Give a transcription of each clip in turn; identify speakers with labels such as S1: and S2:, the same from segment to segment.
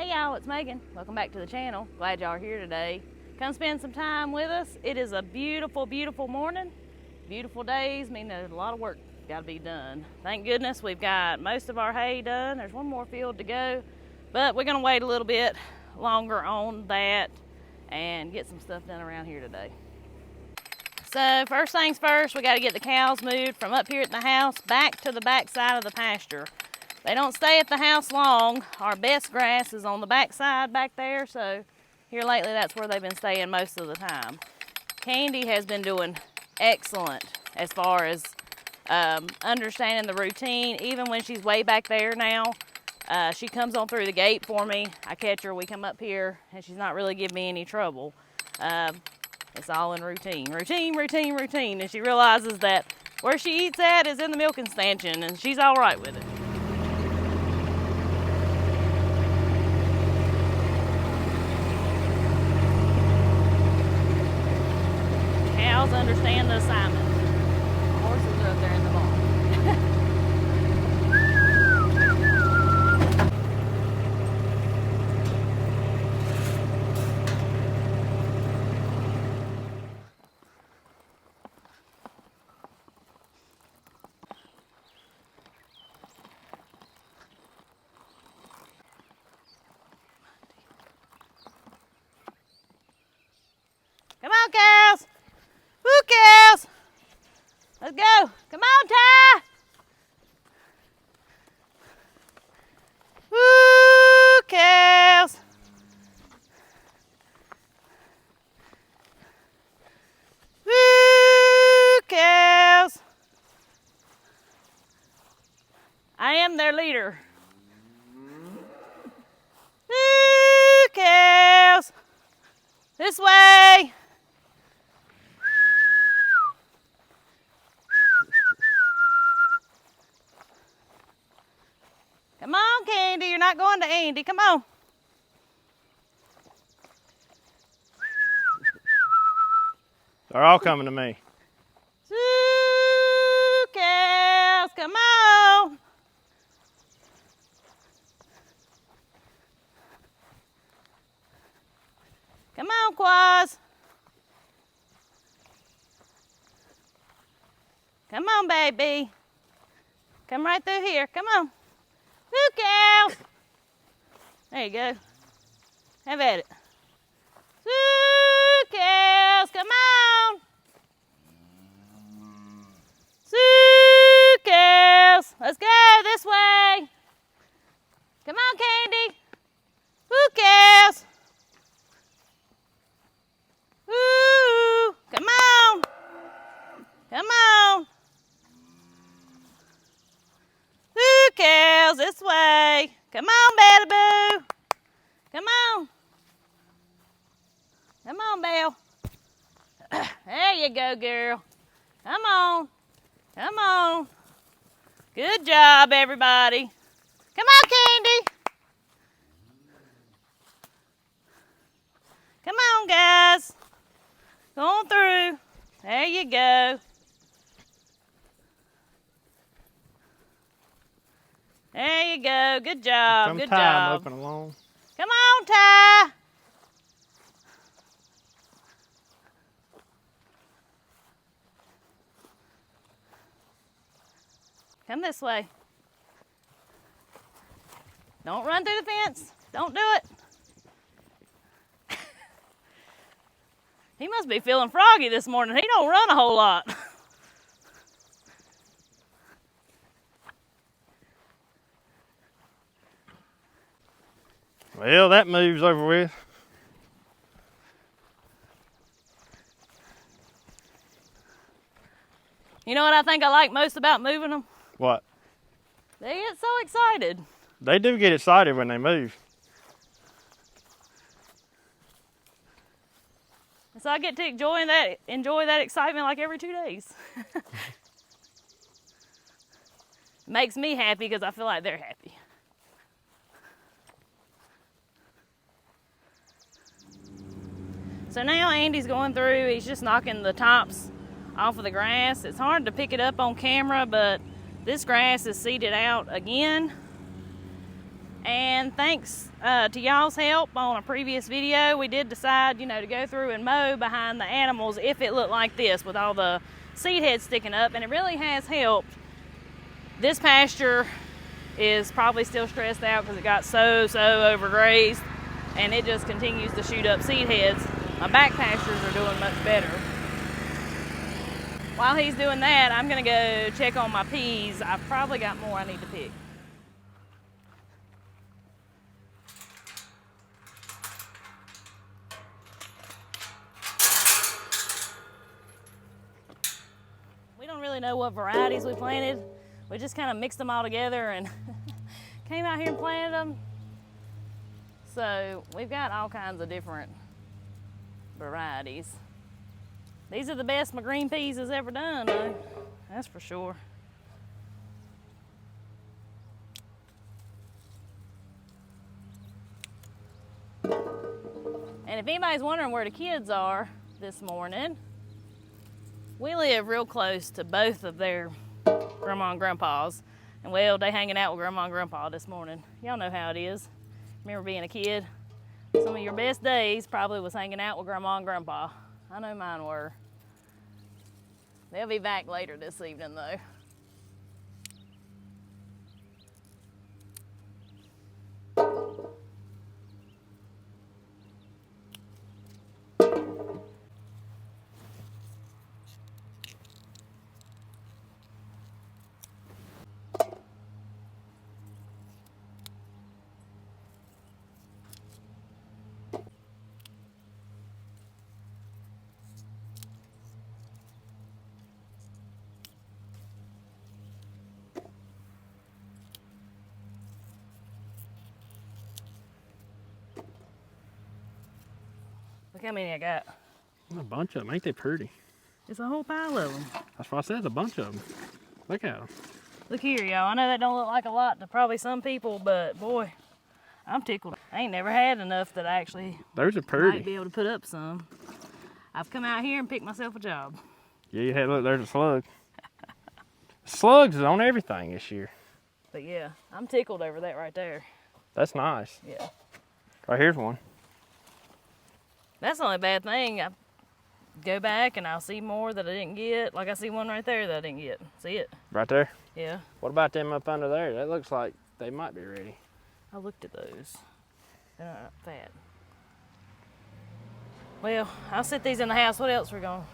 S1: Hey y'all, it's Megan. Welcome back to the channel. Glad y'all are here today. Come spend some time with us. It is a beautiful, beautiful morning. Beautiful days mean there's a lot of work got to be done. Thank goodness we've got most of our hay done. There's one more field to go, but we're gonna wait a little bit longer on that and get some stuff done around here today. So first things first, we got to get the cows moved from up here at the house back to the back side of the pasture. They don't stay at the house long. Our best grass is on the back side back there, so here lately that's where they've been staying most of the time. Candy has been doing excellent as far as understanding the routine. Even when she's way back there now, she comes on through the gate for me. I catch her, we come up here, and she's not really giving me any trouble. It's all in routine, and she realizes that where she eats at is in the milking stanchion, and she's all right with it. Cows understand the assignment. The horses are up there in the barn. Come on, cows! Woo, cows! Let's go! Come on, Ty! Woo, cows! Woo, cows! I am their leader. Woo, cows! This way! Come on, Candy, you're not going to Andy. Come on.
S2: They're all coming to me.
S1: Woo, cows, come on. Come on, Quaz. Come on, baby. Come right through here. Come on. Woo, cows. There you go. Have at it. Woo, cows. Come on. Woo, cows. Let's go this way. Come on, Candy. Woo, cows. Woo. Come on. Come on. Woo, cows, this way. Come on, Betty Boo. Come on. Come on, Belle. There you go, girl. Come on. Come on. Good job, everybody. Come on, Candy. Come on, guys. Go on through. There you go. There you go. Good job. Good job.
S2: Moving along.
S1: Come on, Ty. Come this way. Don't run through the fence. Don't do it. He must be feeling froggy this morning. He don't run a whole lot.
S2: Well, that move's over with.
S1: You know what I think I like most about moving them?
S2: What?
S1: They get so excited.
S2: They do get excited when they move.
S1: So I get to enjoy that excitement like every 2 days. Makes me happy because I feel like they're happy. So now Andy's going through, he's just knocking the tops off of the grass. It's hard to pick it up on camera, but this grass is seeded out again. And thanks to y'all's help on a previous video, we did decide, to go through and mow behind the animals if it looked like this with all the seed heads sticking up, and it really has helped. This pasture is probably still stressed out because it got so overgrazed, and it just continues to shoot up seed heads. My back pastures are doing much better. While he's doing that, I'm gonna go check on my peas. I've probably got more I need to pick. We don't really know what varieties we planted. We just kind of mixed them all together and came out here and planted them. So we've got all kinds of different varieties. These are the best my green peas has ever done, though. That's for sure. And if anybody's wondering where the kids are this morning, we live real close to both of their grandma and grandpas. And well, they hanging out with grandma and grandpa this morning. Y'all know how it is. Remember being a kid? Some of your best days probably was hanging out with grandma and grandpa. I know mine were. They'll be back later this evening though. Look how many I got.
S2: A bunch of them. Ain't they pretty?
S1: It's a whole pile of them.
S2: That's why I said it's a bunch of them. Look at them.
S1: Look here, y'all. I know that don't look like a lot to probably some people, but boy, I'm tickled. I ain't never had enough that I actually
S2: Those are pretty.
S1: might be able to put up some. I've come out here and picked myself a job.
S2: Yeah, you had, look, there's a slug. Slugs is on everything this year.
S1: But yeah, I'm tickled over that right there.
S2: That's nice.
S1: Yeah.
S2: Right here's one.
S1: That's the only bad thing. I go back and I'll see more that I didn't get. Like I see one right there that I didn't get. See it?
S2: Right there?
S1: Yeah.
S2: What about them up under there? That looks like they might be ready.
S1: I looked at those. They're not fat. Well, I'll set these in the house. What else we're going?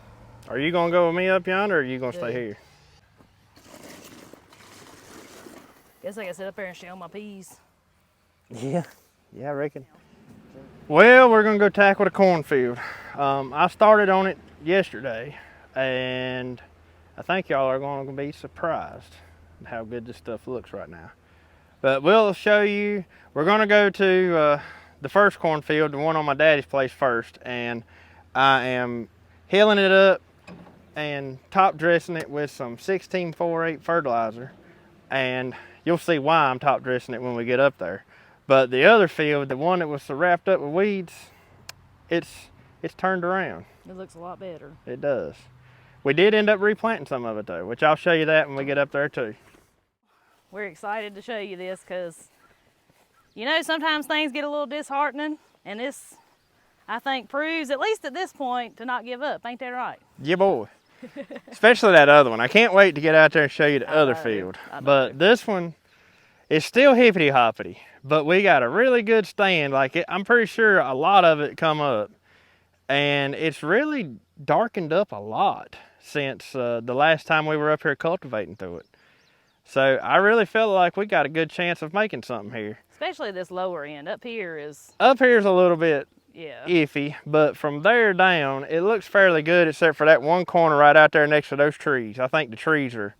S2: Are you gonna go with me up yonder, or are you gonna stay
S1: Yeah.
S2: here?
S1: Guess I can sit up there and shell my peas.
S2: Yeah, I reckon. Well, we're gonna go tackle the cornfield. I started on it yesterday, and I think y'all are gonna be surprised at how good this stuff looks right now. But we'll show you. We're gonna go to the first cornfield, the one on my daddy's place first, and I am hilling it up and top dressing it with some 16-4-8 fertilizer, and you'll see why I'm top dressing it when we get up there. But the other field, the one that was so wrapped up with weeds, it's turned around.
S1: It looks a lot better.
S2: It does. We did end up replanting some of it though, which I'll show you that when we get up there too.
S1: We're excited to show you this because, sometimes things get a little disheartening, and this, I think, proves, at least at this point, to not give up. Ain't that right?
S2: Yeah, boy. Especially that other one. I can't wait to get out there and show you the other field. But this one is still hippity hoppity, but we got a really good stand. I'm pretty sure a lot of it come up, and it's really darkened up a lot since the last time we were up here cultivating through it. So I really feel like we got a good chance of making something here.
S1: Especially this lower end. Up here's
S2: a little bit
S1: yeah,
S2: iffy, but from there down, it looks fairly good, except for that one corner right out there next to those trees. I think the trees are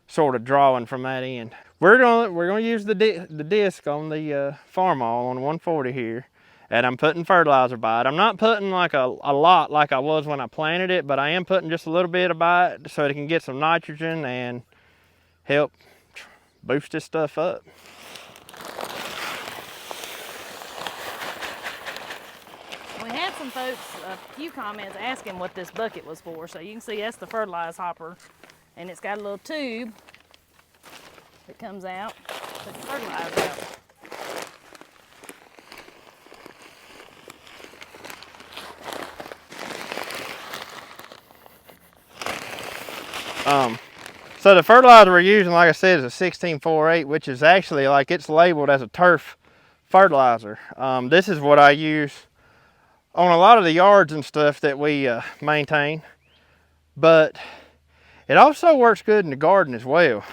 S2: sort of drawing from that end. We're gonna use the disc on the farm all on 140 here, and I'm putting fertilizer by it. I'm not putting like a lot like I was when I planted it, but I am putting just a little bit by it so it can get some nitrogen and help boost this stuff up.
S1: We had some folks, a few comments asking what this bucket was for. So you can see that's the fertilizer hopper, and it's got a little tube that comes out, put the fertilizer out.
S2: So the fertilizer we're using, like I said, is a 1648, which is actually like it's labeled as a turf fertilizer. This is what I use on a lot of the yards and stuff that we maintain, but it also works good in the garden as well,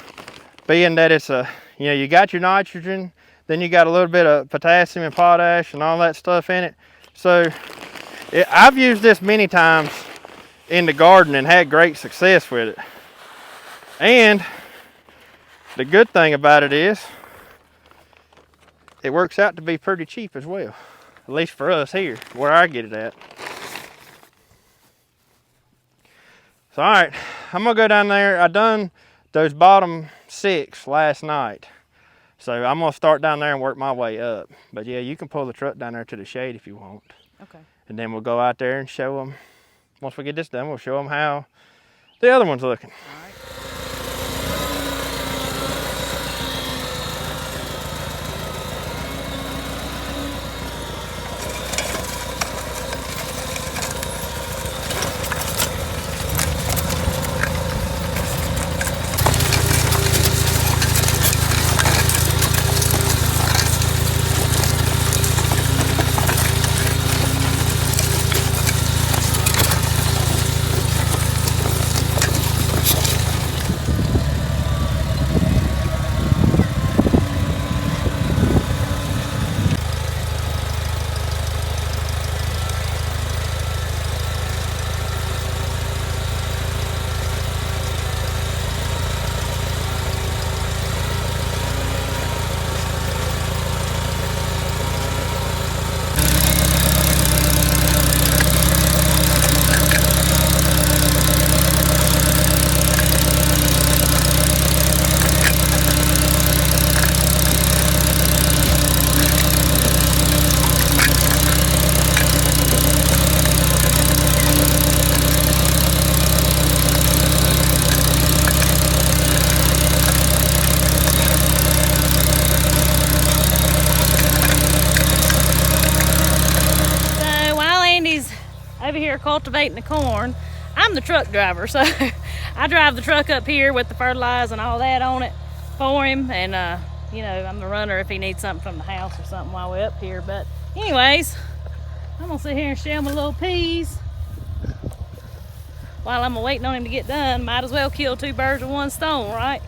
S2: being that it's you got your nitrogen, then you got a little bit of potassium and potash and all that stuff in it. So I've used this many times in the garden and had great success with it. And the good thing about it is it works out to be pretty cheap as well, at least for us here where I get it at. So all right, I'm gonna go down there. I done those bottom 6 last night, so I'm gonna start down there and work my way up. But yeah, you can pull the truck down there to the shade if you want.
S1: Okay.
S2: And then we'll go out there and show them. Once we get this done, we'll show them how the other one's looking.
S1: All right. Over here cultivating the corn. I'm the truck driver, so I drive the truck up here with the fertilizer and all that on it for him, and I'm the runner if he needs something from the house or something while we're up here. But anyways, I'm gonna sit here and shell my little peas while I'm waiting on him to get done. Might as well kill 2 birds with 1 stone, right?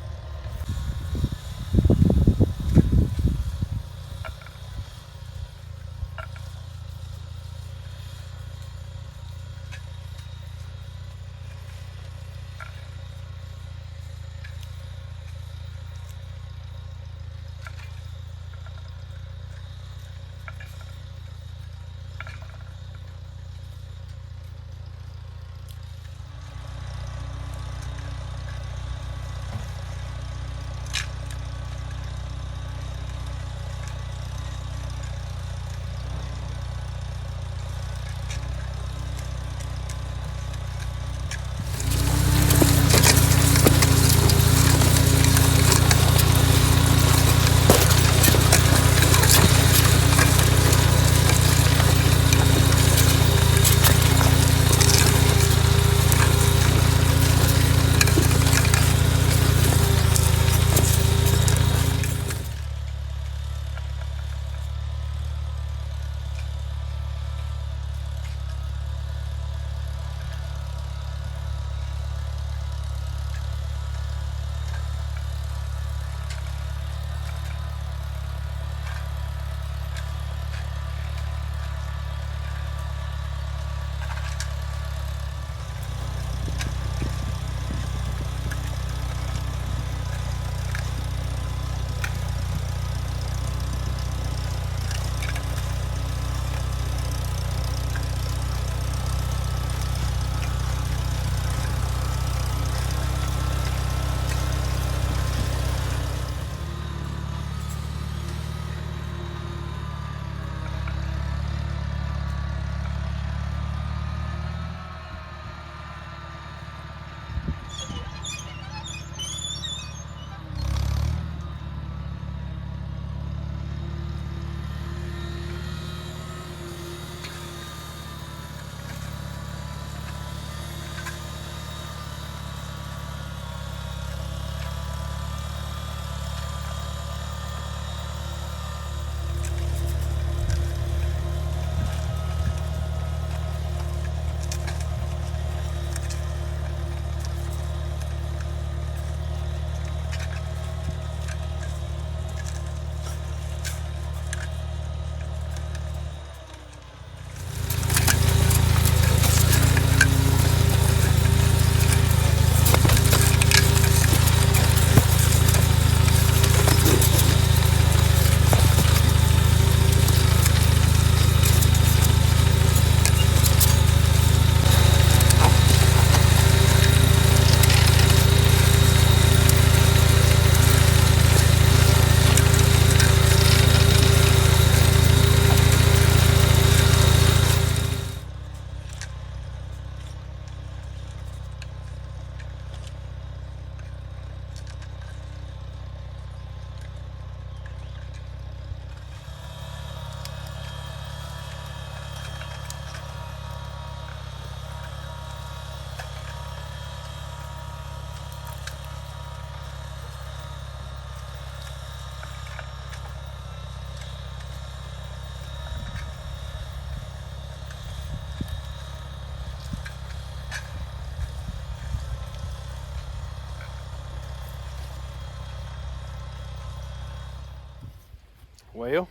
S2: Well,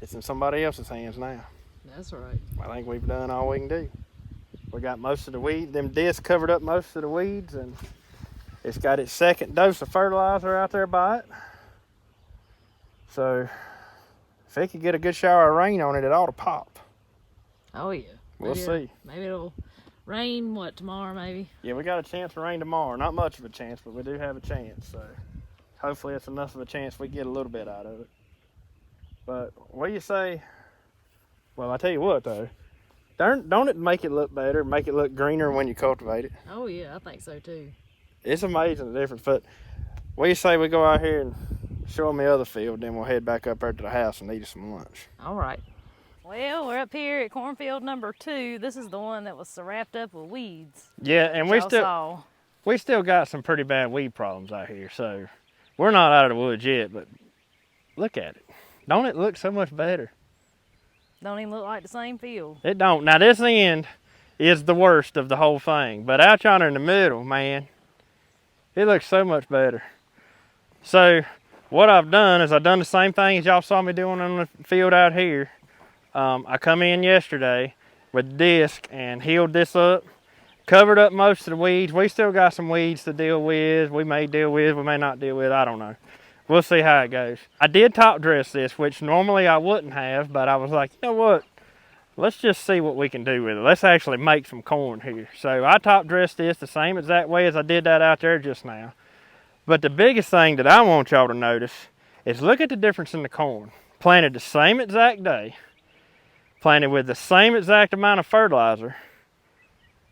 S2: it's in somebody else's hands now.
S1: That's right.
S2: I think we've done all we can do. We got most of the weeds, them discs covered up most of the weeds, and it's got its second dose of fertilizer out there by it. So if it could get a good shower of rain on it, it ought to pop.
S1: Oh yeah.
S2: We'll see.
S1: Maybe it'll rain, what, tomorrow maybe?
S2: Yeah, we got a chance of rain tomorrow. Not much of a chance, but we do have a chance. So hopefully it's enough of a chance we get a little bit out of it. But what do you say? Well, I tell you what though, don't it make it look better, make it look greener when you cultivate it?
S1: Oh yeah, I think so too.
S2: It's amazing the difference. But what do you say we go out here and show them the other field, then we'll head back up there to the house and eat us some lunch.
S1: All right. Well, we're up here at cornfield number 2. This is the one that was so wrapped up with weeds.
S2: Yeah, and we still got some pretty bad weed problems out here, so we're not out of the woods yet, but look at it. Don't it look so much better?
S1: Don't even look like the same field.
S2: It don't. Now this end is the worst of the whole thing, but out yonder in the middle, man, it looks so much better. So what I've done is I've done the same thing as y'all saw me doing on the field out here. I come in yesterday with the disc and healed this up, covered up most of the weeds. We still got some weeds to deal with. We may deal with, we may not deal with, I don't know. We'll see how it goes. I did top dress this, which normally I wouldn't have, but I was like, you know what? Let's just see what we can do with it. Let's actually make some corn here. So I top dressed this the same exact way as I did that out there just now. But the biggest thing that I want y'all to notice is look at the difference in the corn. Planted the same exact day, planted with the same exact amount of fertilizer,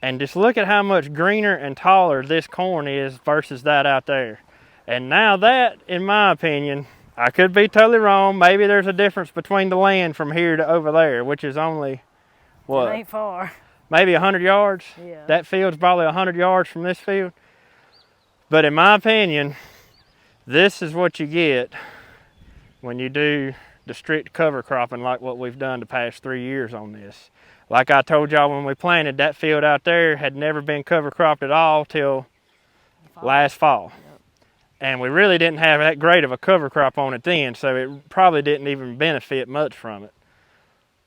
S2: and just look at how much greener and taller this corn is versus that out there. And now that, in my opinion, I could be totally wrong. Maybe there's a difference between the land from here to over there, which is only, what?
S1: It ain't far.
S2: Maybe 100 yards?
S1: Yeah.
S2: That field's probably 100 yards from this field. But in my opinion, this is what you get when you do the strict cover cropping like what we've done the past 3 years on this. Like I told y'all when we planted, that field out there had never been cover cropped at all till last fall.
S1: Yep.
S2: And we really didn't have that great of a cover crop on it then, so it probably didn't even benefit much from it.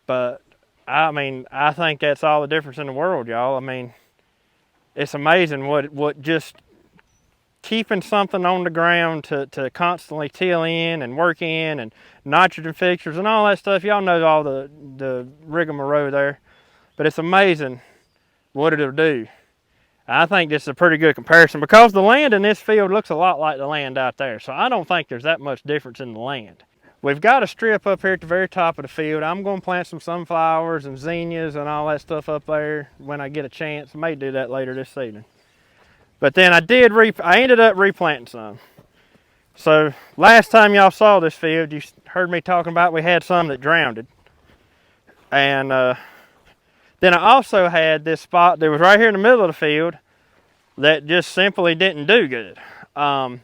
S2: But I mean, I think that's all the difference in the world, y'all. I mean, it's amazing what just keeping something on the ground to constantly till in and work in and nitrogen fixtures and all that stuff. Y'all know all the rigmarole there. But it's amazing what it'll do. I think this is a pretty good comparison because the land in this field looks a lot like the land out there. So I don't think there's that much difference in the land. We've got a strip up here at the very top of the field. I'm going to plant some sunflowers and zinnias and all that stuff up there when I get a chance. I may do that later this evening. But then I ended up replanting some. So last time y'all saw this field, you heard me talking about we had some that drowned. And then I also had this spot that was right here in the middle of the field that just simply didn't do good. And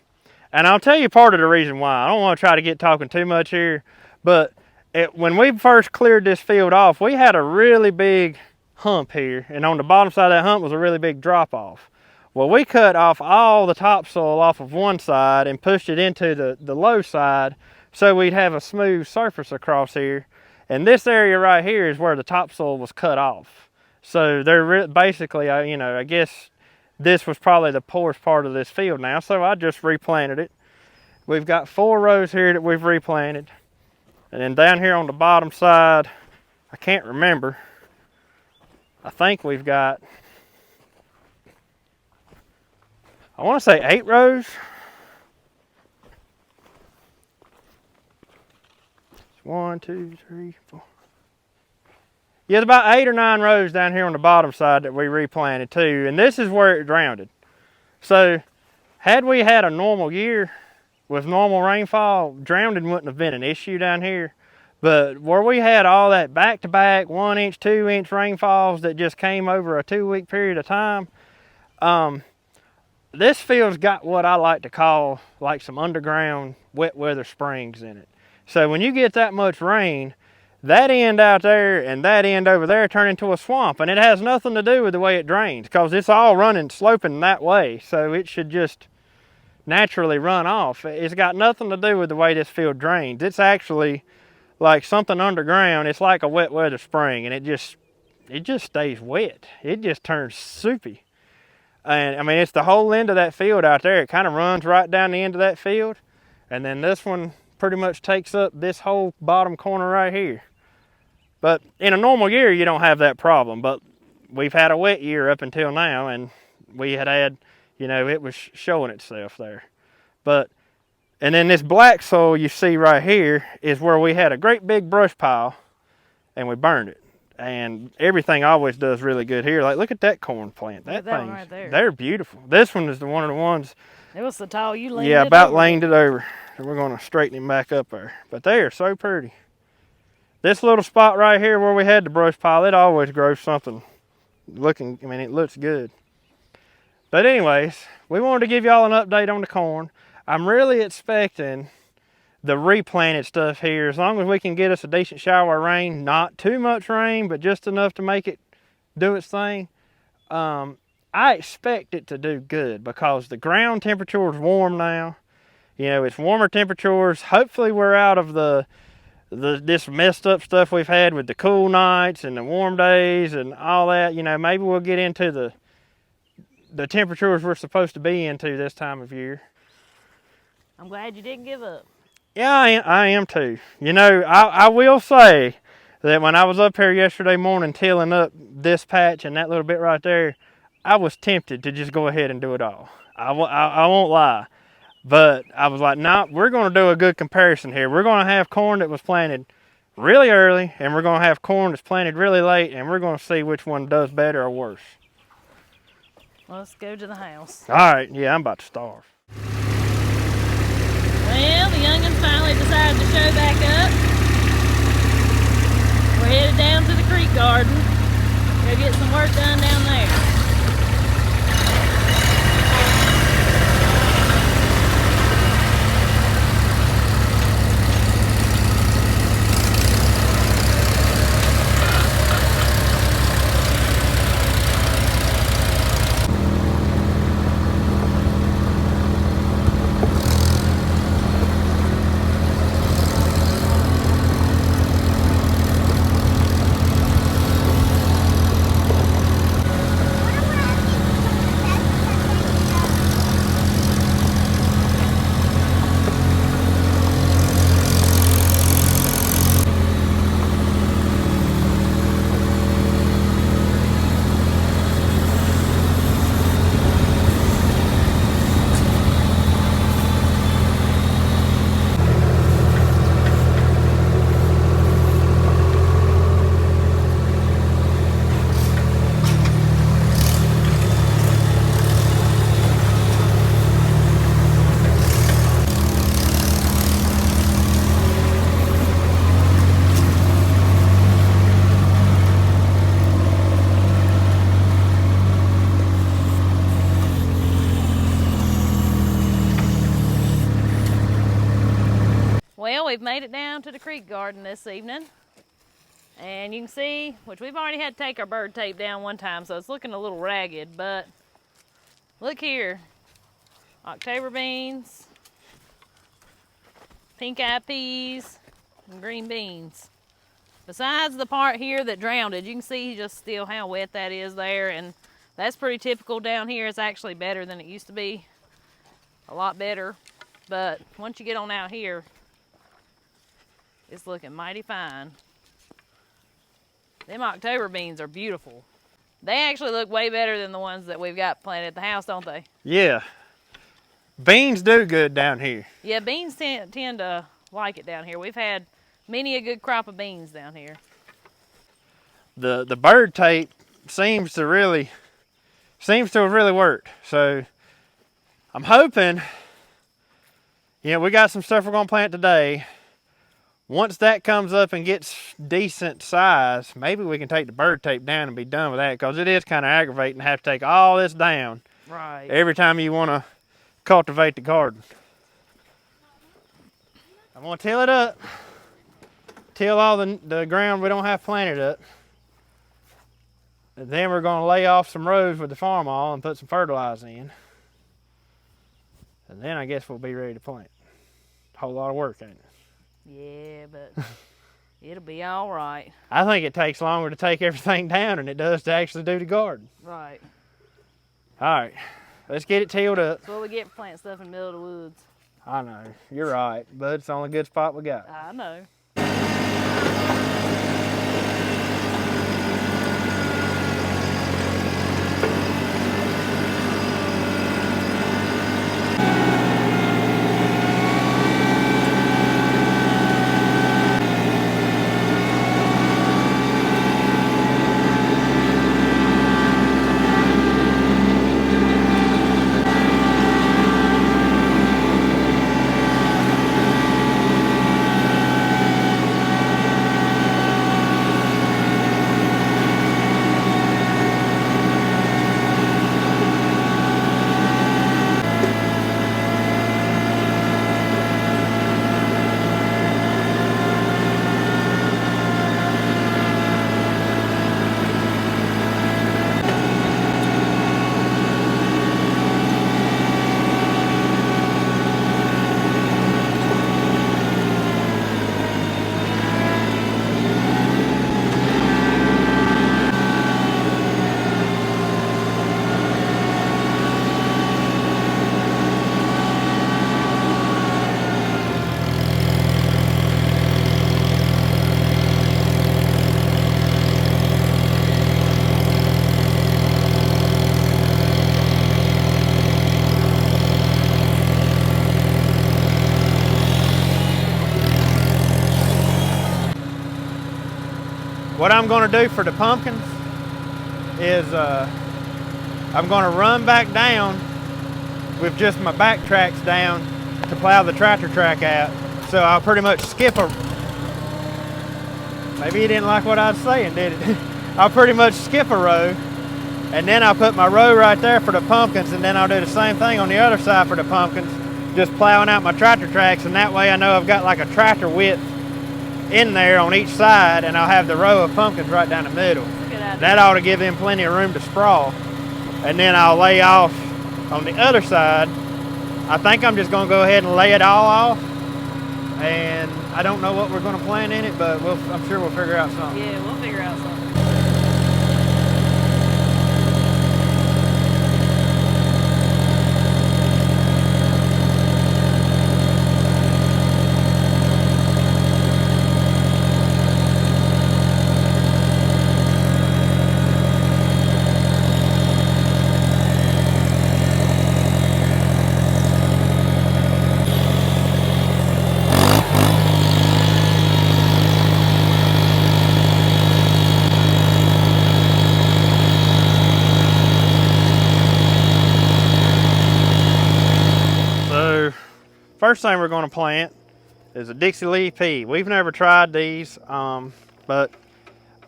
S2: I'll tell you part of the reason why. I don't want to try to get talking too much here, but when we first cleared this field off, we had a really big hump here, and on the bottom side of that hump was a really big drop off. Well, we cut off all the topsoil off of one side and pushed it into the low side so we'd have a smooth surface across here. And this area right here is where the topsoil was cut off. So they're basically, you know, I guess this was probably the poorest part of this field now, so I just replanted it. We've got 4 rows here that we've replanted. And then down here on the bottom side, I can't remember. I think we've got, I want to say 8 rows. 1, 2, 3, 4. Yeah, there's about 8 or 9 rows down here on the bottom side that we replanted too, and this is where it drowned. So, had we had a normal year with normal rainfall, drowning wouldn't have been an issue down here. But where we had all that back-to-back 1-inch, 2-inch rainfalls that just came over a 2-week period of time, this field's got what I like to call like some underground wet weather springs in it. So when you get that much rain, that end out there and that end over there turn into a swamp, and it has nothing to do with the way it drains because it's all running, sloping that way. So it should just naturally run off. It's got nothing to do with the way this field drains. It's actually like something underground. It's like a wet weather spring, and it just stays wet. It just turns soupy. And I mean, it's the whole end of that field out there. It kind of runs right down the end of that field. And then this one pretty much takes up this whole bottom corner right here. But in a normal year, you don't have that problem. But we've had a wet year up until now, and we had, you know, it was showing itself there. But, and then this black soil you see right here is where we had a great big brush pile, and we burned it. And everything always does really good here. Like, look at that corn plant. That thing, right there. They're beautiful. This one is one of the ones.
S1: It was so tall you leaned it over.
S2: Yeah, about leaned it over. So we're going to straighten him back up there. But they are so pretty. This little spot right here where we had the brush pile, it always grows something looking, I mean, it looks good. But anyways, we wanted to give y'all an update on the corn. I'm really expecting the replanted stuff here, as long as we can get us a decent shower of rain, not too much rain, but just enough to make it do its thing. I expect it to do good because the ground temperature is warm now. You know, it's warmer temperatures. Hopefully we're out of this messed up stuff we've had with the cool nights and the warm days and all that. You know, maybe we'll get into the temperatures we're supposed to be into this time of year.
S1: I'm glad you didn't give up.
S2: Yeah, I am too. You know, I will say that when I was up here yesterday morning tilling up this patch and that little bit right there, I was tempted to just go ahead and do it all. I won't lie. But I was like, nah, we're going to do a good comparison here. We're going to have corn that was planted really early, and we're going to have corn that's planted really late, and we're going to see which one does better or worse.
S1: Let's go to the house.
S2: All right, yeah, I'm about to starve.
S1: Well, the youngins finally decided to show back up. We're headed down to the creek garden. Go get some work done down there. Well, we've made it down to the creek garden this evening. And you can see, which we've already had to take our bird tape down one time, so it's looking a little ragged, but look here. October beans, pink-eyed peas, and green beans. Besides the part here that drowned it, you can see just still how wet that is there, and that's pretty typical down here. It's actually better than it used to be. A lot better. But once you get on out here, it's looking mighty fine. Them October beans are beautiful. They actually look way better than the ones that we've got planted at the house, don't they?
S2: Yeah. Beans do good down here.
S1: Yeah, beans tend to like it down here. We've had many a good crop of beans down here.
S2: The bird tape seems to have really worked. So I'm hoping, you know, we got some stuff we're gonna plant today. Once that comes up and gets decent size, maybe we can take the bird tape down and be done with that, because it is kind of aggravating to have to take all this down
S1: right
S2: every time you want to cultivate the garden. I'm going to till it up, till all the ground we don't have planted up. And then we're going to lay off some rows with the farm all and put some fertilizer in. And then I guess we'll be ready to plant. Whole lot of work, ain't it?
S1: Yeah, but it'll be all right.
S2: I think it takes longer to take everything down than it does to actually do the garden.
S1: Right.
S2: All right, let's get it tilled up.
S1: That's what we get for planting stuff in the middle of the woods.
S2: I know, you're right, but it's the only good spot we got.
S1: I know.
S2: What I'm gonna do for the pumpkins is I'm gonna run back down with just my back tracks down to plow the tractor track out. So I'll pretty much skip a, maybe you didn't like what I was saying, did it? I'll pretty much skip a row, and then I'll put my row right there for the pumpkins, and then I'll do the same thing on the other side for the pumpkins, just plowing out my tractor tracks, and that way I know I've got like a tractor width in there on each side, and I'll have the row of pumpkins right down the middle. That ought to give them plenty of room to sprawl. And then I'll lay off on the other side. I think I'm just gonna go ahead and lay it all off, and I don't know what we're gonna plant in it, but I'm sure we'll figure out something.
S1: Yeah, we'll figure out something.
S2: First thing we're going to plant is a Dixie leaf pea. We've never tried these, but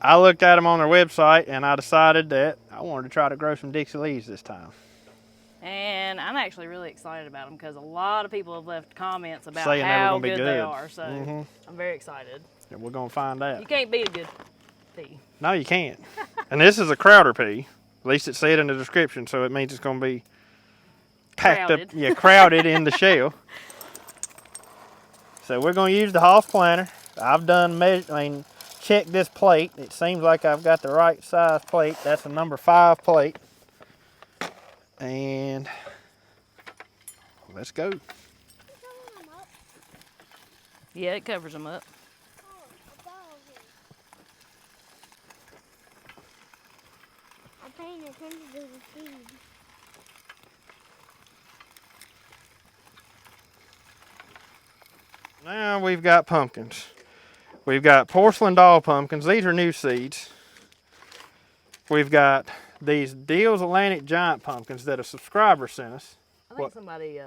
S2: I looked at them on their website and I decided that I wanted to try to grow some Dixie leaves this time.
S1: And I'm actually really excited about them because a lot of people have left comments about
S2: saying
S1: how
S2: they were
S1: good
S2: gonna be
S1: they
S2: good.
S1: are. So I'm very excited.
S2: And we're going to find out.
S1: You can't beat a good pea.
S2: No, you can't. And this is a Crowder pea. At least it said in the description, so it means it's going to be packed
S1: Crowded.
S2: up, yeah, crowded in the shell. So we're going to use the Hoff planter. I've done check this plate. It seems like I've got the right size plate. That's a number 5 plate. And let's go.
S1: Yeah, it covers them up.
S3: I'm paying attention to the seeds.
S2: Now we've got pumpkins. We've got porcelain doll pumpkins. These are new seeds. We've got these Deal's Atlantic giant pumpkins that a subscriber sent us.
S1: I think somebody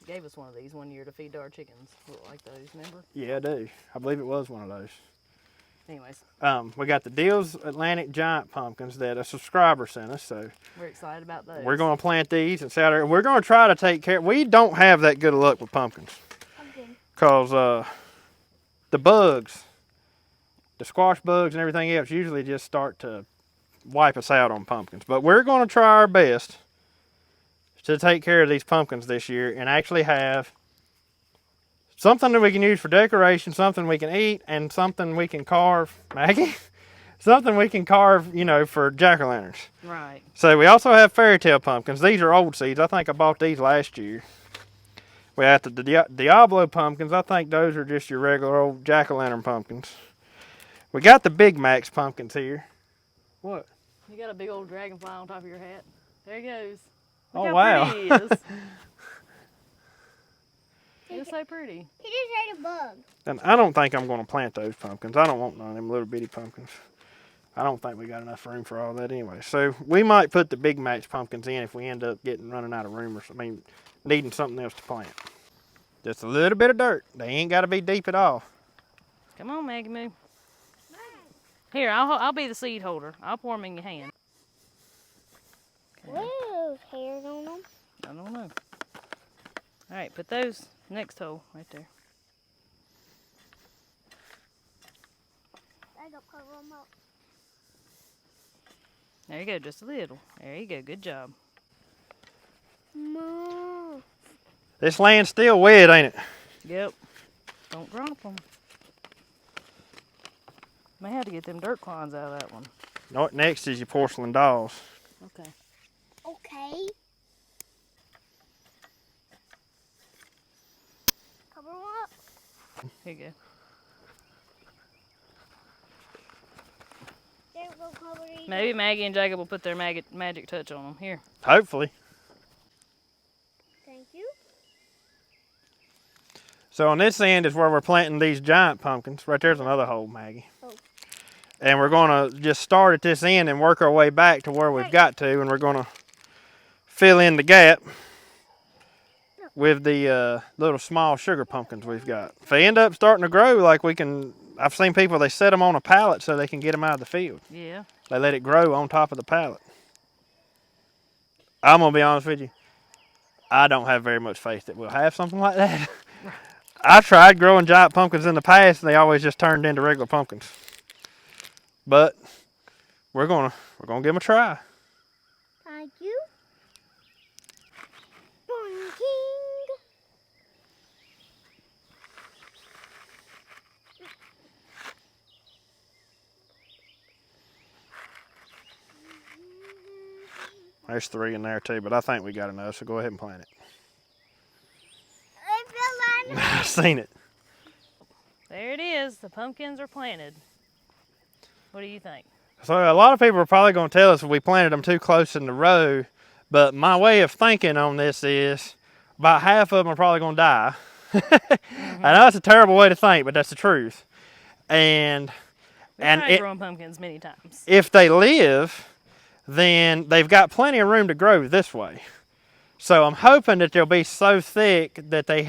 S1: gave us one of these one year to feed to our chickens. Look like those, remember?
S2: Yeah, I do. I believe it was one of those.
S1: Anyways.
S2: We got the Deal's Atlantic giant pumpkins that a subscriber sent us. So
S1: we're excited about those.
S2: We're going to plant these and see how we're going to try to take care. We don't have that good of luck with pumpkins. Because the bugs, the squash bugs and everything else usually just start to wipe us out on pumpkins. But we're going to try our best to take care of these pumpkins this year and actually have something that we can use for decoration, something we can eat, and something we can carve. Maggie? Something we can carve, you know, for jack-o'-lanterns.
S1: Right.
S2: So we also have fairy tale pumpkins. These are old seeds. I think I bought these last year. We have the Diablo pumpkins. I think those are just your regular old jack-o'-lantern pumpkins. We got the Big Macs pumpkins here. What?
S1: You got a big old dragonfly on top of your hat. There he goes.
S2: Oh,
S1: Look how
S2: wow.
S1: pretty he is. He's so pretty.
S3: He just ate a bug.
S2: And I don't think I'm going to plant those pumpkins. I don't want none of them little bitty pumpkins. I don't think we got enough room for all that anyway. So we might put the Big Macs pumpkins in if we end up running out of room or something. I mean, needing something else to plant. Just a little bit of dirt. They ain't got to be deep at all.
S1: Come on, Maggie Moo. Here, I'll be the seed holder. I'll pour them in your hand.
S3: What are those hairs on them?
S1: I don't know. All right, put those next hole right there.
S3: I don't cover them up.
S1: There you go, just a little. There you go, good job.
S3: Mom.
S2: This land's still wet, ain't it?
S1: Yep. Don't drop them. May have to get them dirt clods out of that one.
S2: What next is your porcelain dolls.
S1: Okay.
S3: Okay. Cover them up.
S1: Here you go.
S3: There we go, cover these.
S1: Maybe Maggie and Jacob will put their magic touch on them. Here.
S2: Hopefully.
S3: Thank you.
S2: So on this end is where we're planting these giant pumpkins. Right there's another hole, Maggie.
S3: Oh.
S2: And we're going to just start at this end and work our way back to where we've got to. And we're going to fill in the gap with the little small sugar pumpkins we've got. If they end up starting to grow, like we can, I've seen people, they set them on a pallet so they can get them out of the field.
S1: Yeah.
S2: They let it grow on top of the pallet. I'm going to be honest with you. I don't have very much faith that we'll have something like that. I tried growing giant pumpkins in the past and they always just turned into regular pumpkins. But we're gonna give them a try.
S3: Thank you. Boing.
S2: There's 3 in there too, but I think we got enough, so go ahead and plant it.
S3: I feel like
S2: I've seen it.
S1: There it is. The pumpkins are planted. What do you think?
S2: So a lot of people are probably going to tell us we planted them too close in the row, but my way of thinking on this is about half of them are probably going to die. I know that's a terrible way to think, but that's the truth. And
S1: I've grown pumpkins many times.
S2: if they live, then they've got plenty of room to grow this way. So I'm hoping that they'll be so thick that they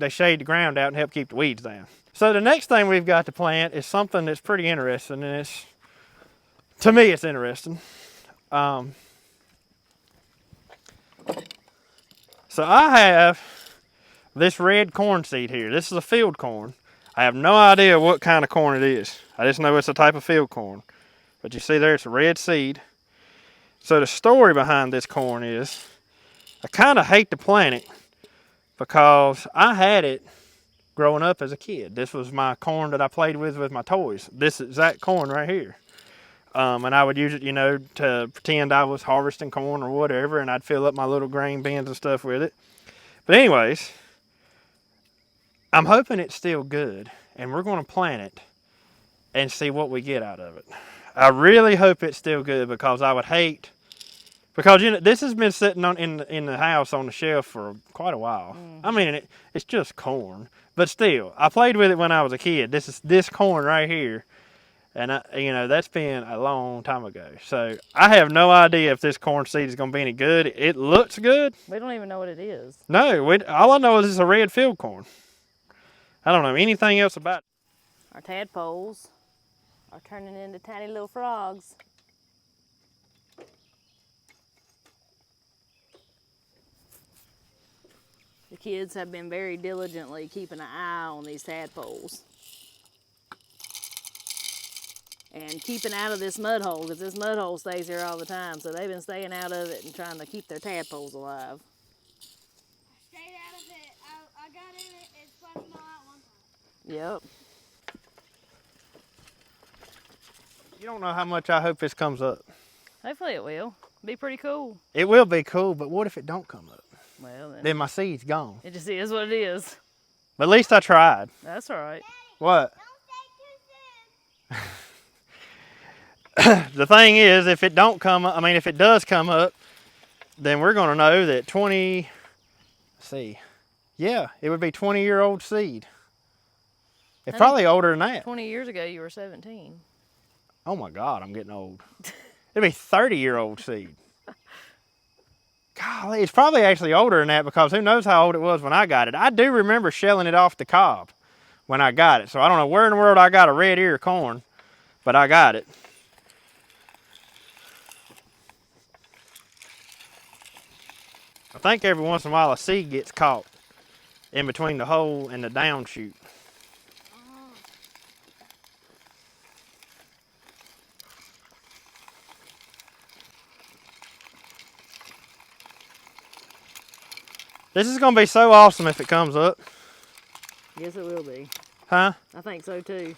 S2: shade the ground out and help keep the weeds down. So the next thing we've got to plant is something that's pretty interesting, and to me it's interesting. So I have this red corn seed here. This is a field corn. I have no idea what kind of corn it is. I just know it's a type of field corn. But you see there, it's a red seed. So the story behind this corn is, I kind of hate to plant it because I had it growing up as a kid. This was my corn that I played with my toys. This exact corn right here. And I would use it, you know, to pretend I was harvesting corn or whatever, and I'd fill up my little grain bins and stuff with it. But anyways, I'm hoping it's still good, and we're going to plant it and see what we get out of it. I really hope it's still good because I would hate, because you know this has been sitting in the house on the shelf for quite a while. I mean, it's just corn, but still, I played with it when I was a kid. This corn right here, and that's been a long time ago. So I have no idea if this corn seed is going to be any good. It looks good.
S1: We don't even know what it is.
S2: No, all I know is it's a red field corn. I don't know anything else about it.
S1: Our tadpoles are turning into tiny little frogs. The kids have been very diligently keeping an eye on these tadpoles. and keeping out of this mud hole, because this mud hole stays here all the time. So they've been staying out of it and trying to keep their tadpoles alive.
S3: I stayed out of it. I got in it. It splashed them all out one time.
S1: Yep.
S2: You don't know how much I hope this comes up.
S1: Hopefully it will. Be pretty cool.
S2: It will be cool, but what if it don't come up?
S1: Well,
S2: Then my seed's gone.
S1: it just is what it is.
S2: But at least I tried.
S1: That's all right.
S2: What?
S3: Don't stay too soon.
S2: The thing is, if it don't come up, if it does come up, then we're gonna know that yeah, it would be 20-year-old seed. It's probably older than that.
S1: 20 years ago, you were 17.
S2: Oh my God, I'm getting old. It'd be 30-year-old seed. Golly, it's probably actually older than that, because who knows how old it was when I got it. I do remember shelling it off the cob when I got it. So I don't know where in the world I got a red ear of corn, but I got it. I think every once in a while a seed gets caught in between the hole and the down chute. This is going to be so awesome if it comes up.
S1: Yes, it will be.
S2: Huh?
S1: I think so too.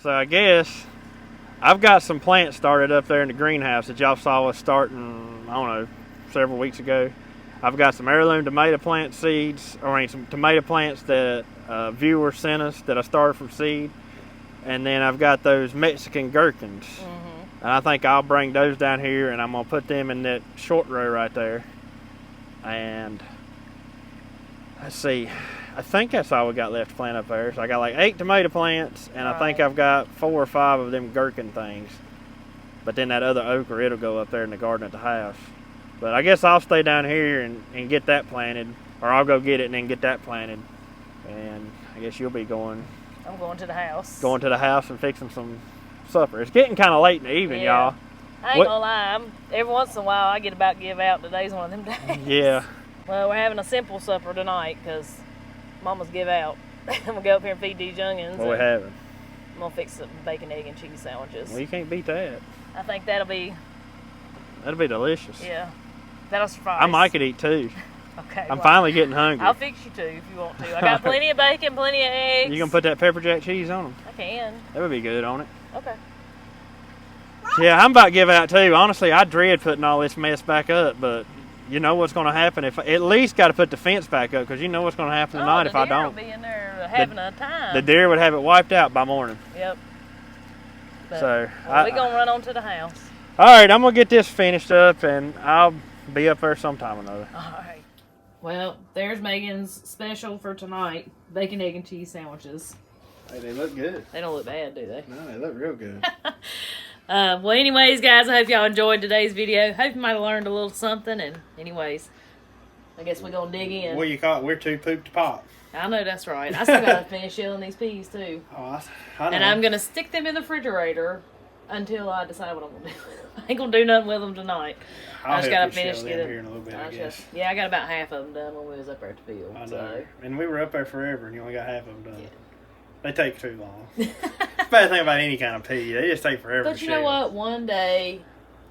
S2: So I guess I've got some plants started up there in the greenhouse that y'all saw us starting, I don't know, several weeks ago. I've got some heirloom tomato plant seeds, some tomato plants that a viewer sent us that I started from seed. And then I've got those Mexican gherkins. And I think I'll bring those down here, and I'm going to put them in that short row right there. And let's see, I think that's all we got left to plant up there. So I got like 8 tomato plants, and I think I've got 4 or 5 of them gherkin things. But then that other okra, it'll go up there in the garden at the house. But I guess I'll stay down here and get that planted, or I'll go get it and then get that planted. And I guess you'll be going.
S1: I'm going to the house.
S2: Going to the house and fixing some supper. It's getting kind of late in the evening, y'all.
S1: I ain't gonna lie, every once in a while I get about give out. Today's one of them days.
S2: Yeah.
S1: Well, we're having a simple supper tonight because Mama's give out. I'm gonna go up here and feed these youngins.
S2: What we having?
S1: I'm gonna fix some bacon, egg, and cheese sandwiches.
S2: Well, you can't beat that.
S1: I think that'll be
S2: delicious.
S1: Yeah, that'll suffice.
S2: I might could eat 2.
S1: Okay.
S2: I'm finally getting hungry.
S1: I'll fix you 2 if you want to. I got plenty of bacon, plenty of eggs.
S2: You gonna put that pepper jack cheese on them?
S1: I can.
S2: That would be good on it.
S1: Okay.
S2: Yeah, I'm about to give out too. Honestly, I dread putting all this mess back up, but you know what's going to happen if at least got to put the fence back up, because you know what's going to happen tonight if I don't.
S1: The deer will be in there having a time.
S2: The deer would have it wiped out by morning.
S1: Yep. But,
S2: So
S1: we're gonna run on to the house.
S2: All right, I'm gonna get this finished up, and I'll be up there sometime or another.
S1: All right. Well, there's Megan's special for tonight: bacon, egg, and cheese sandwiches.
S2: Hey, they look good.
S1: They don't look bad, do they?
S2: No, they look real good.
S1: Well, anyways, guys, I hope y'all enjoyed today's video. Hope you might have learned a little something. And anyways, I guess we're going to dig in.
S2: What do you call it? We're too pooped to pop.
S1: I know that's right. I still got to finish shelling these peas, too.
S2: Oh, I know.
S1: And I'm going to stick them in the refrigerator until I decide what I'm going to do. I ain't going to do nothing with them tonight.
S2: I'll
S1: I just got to
S2: help you
S1: finish
S2: shell
S1: getting
S2: them here in a little bit, I guess.
S1: Yeah, I got about half of them done when we was up there at the field.
S2: I know.
S1: So.
S2: And we were up there forever, and you only got half of them done.
S1: Yeah.
S2: They take too long. It's the bad thing about any kind of pea. They just take forever
S1: But
S2: to
S1: you know what? One day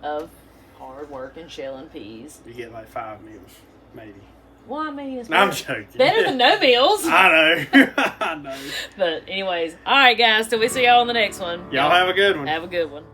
S1: of hard work and shelling peas.
S2: You get like 5 meals, maybe.
S1: Well, I mean, it's
S2: No, I'm joking.
S1: better than no meals.
S2: I know. I know.
S1: But anyways, all right, guys. Till we see y'all on the next one.
S2: Y'all have a good one.
S1: Have a good one.